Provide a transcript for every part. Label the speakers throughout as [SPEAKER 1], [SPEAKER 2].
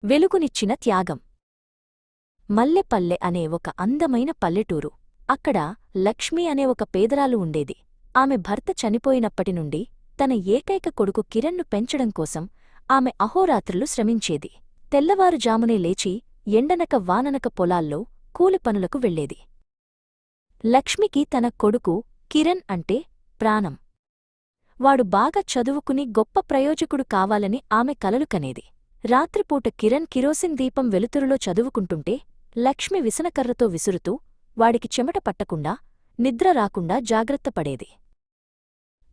[SPEAKER 1] వెలుగునిచ్చిన త్యాగం. మల్లెపల్లె అనే ఒక అందమైన పల్లెటూరు. అక్కడ లక్ష్మి అనే ఒక పేదరాలు ఉండేది. ఆమె భర్త చనిపోయినప్పటినుండి తన ఏకైక కొడుకు కిరణ్ను పెంచడం కోసం ఆమె అహోరాత్రులు శ్రమించేది. తెల్లవారుజామునే లేచి ఎండనక వాననక పొలాల్లో కూలిపనులకు వెళ్లేది. లక్ష్మికి తన కొడుకు కిరణ్ అంటే ప్రాణం. వాడు బాగా చదువుకుని గొప్ప ప్రయోజకుడు కావాలని ఆమె కలలు కనేది. రాత్రిపూట కిరణ్ కిరోసిన్ దీపం వెలుతురులో చదువుకుంటుంటే లక్ష్మి విసనకర్రతో విసురుతూ వాడికి చెమట పట్టకుండా నిద్ర రాకుండా జాగ్రత్తపడేది.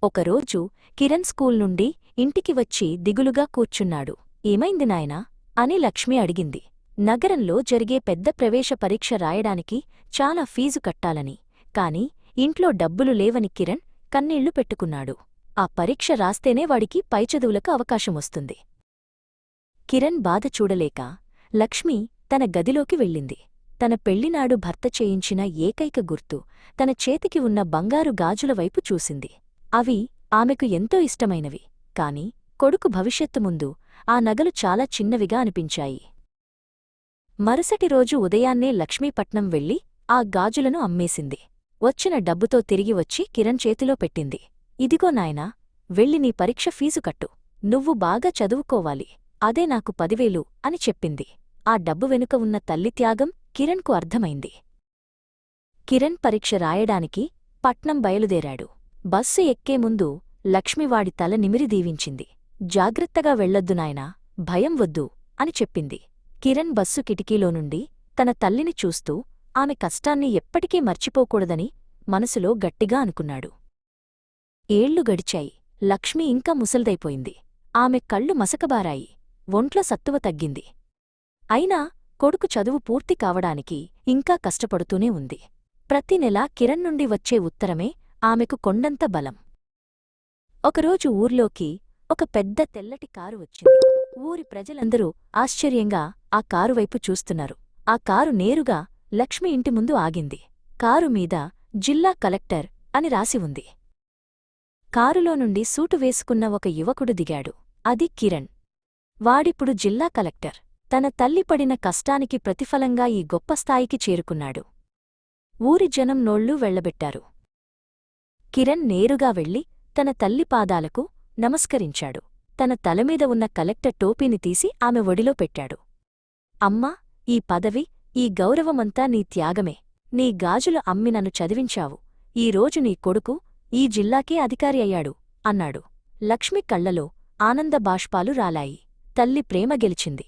[SPEAKER 1] ఒకరోజు కిరణ్ స్కూల్ నుండి ఇంటికి వచ్చి దిగులుగా కూర్చున్నాడు. ఏమైంది నాయనా అని లక్ష్మి అడిగింది. నగరంలో జరిగే పెద్ద ప్రవేశ పరీక్ష రాయడానికి చాలా ఫీజు కట్టాలని, కాని ఇంట్లో డబ్బులు లేవని కిరణ్ కన్నీళ్లు పెట్టుకున్నాడు. ఆ పరీక్ష రాస్తేనే వాడికి పైచదువులకు అవకాశమొస్తుంది. కిరణ్ బాధ చూడలేక లక్ష్మి తన గదిలోకి వెళ్ళింది. తన పెళ్లినాడు భర్త చేయించిన ఏకైక గుర్తు తన చేతికి ఉన్న బంగారు గాజుల వైపు చూసింది. అవి ఆమెకు ఎంతో ఇష్టమైనవి, కాని కొడుకు భవిష్యత్తు ముందు ఆ నగలు చాలా చిన్నవిగా అనిపించాయి. మరుసటి రోజు ఉదయాన్నే లక్ష్మీపట్నం వెళ్లి ఆ గాజులను అమ్మేసింది. వచ్చిన డబ్బుతో తిరిగి వచ్చి కిరణ్ చేతిలో పెట్టింది. ఇదిగో నాయనా, వెళ్ళి నీ పరీక్ష ఫీజు కట్టు. నువ్వు బాగా చదువుకోవాలి, అదే నాకు 10,000 అని చెప్పింది. ఆ డబ్బు వెనుక ఉన్న తల్లి త్యాగం కిరణ్కు అర్థమైంది. కిరణ్ పరీక్ష రాయడానికి పట్నం బయలుదేరాడు. బస్సు ఎక్కే ముందు లక్ష్మివాడి తల నిమిరి దీవించింది. జాగ్రత్తగా వెళ్లొద్దు నాయనా, భయం వద్దు అని చెప్పింది. కిరణ్ బస్సు కిటికీలో నుండి తన తల్లిని చూస్తూ ఆమె కష్టాన్ని ఎప్పటికీ మర్చిపోకూడదని మనసులో గట్టిగా అనుకున్నాడు. ఏళ్లు గడిచాయి. లక్ష్మి ఇంకా ముసల్దైపోయింది. ఆమె కళ్ళు మసకబారాయి. ఒంట్లో సత్తువ తగ్గింది. అయినా కొడుకు చదువు పూర్తి కావడానికి ఇంకా కష్టపడుతూనే ఉంది. ప్రతి నెలా కిరణ్ నుండి వచ్చే ఉత్తరమే ఆమెకు కొండంత బలం. ఒకరోజు ఊర్లోకి ఒక పెద్ద తెల్లటి కారు వచ్చింది. ఊరి ప్రజలందరూ ఆశ్చర్యంగా ఆ కారువైపు చూస్తున్నారు. ఆ కారు నేరుగా లక్ష్మి ఇంటి ముందు ఆగింది. కారు మీద జిల్లా కలెక్టర్ అని రాసి ఉంది. కారులో నుండి సూటు వేసుకున్న ఒక యువకుడు దిగాడు. అది కిరణ్. వాడిప్పుడు జిల్లా కలెక్టర్. తన తల్లి పడిన కష్టానికి ప్రతిఫలంగా ఈ గొప్ప స్థాయికి చేరుకున్నాడు. ఊరి జనం నోళ్లూ వెళ్లబెట్టారు. కిరణ్ నేరుగా వెళ్లి తన తల్లి పాదాలకు నమస్కరించాడు. తన తలమీద ఉన్న కలెక్టర్ టోపీని తీసి ఆమె ఒడిలో పెట్టాడు. అమ్మా, ఈ పదవి, ఈ గౌరవమంతా నీ త్యాగమే. నీ గాజులు అమ్మి నన్ను చదివించావు. ఈరోజు నీ కొడుకు ఈ జిల్లాకే అధికారి అయ్యాడు అన్నాడు. లక్ష్మి కళ్లలో ఆనంద బాష్పాలు రాలాయి. తల్లి ప్రేమ గెలిచింది.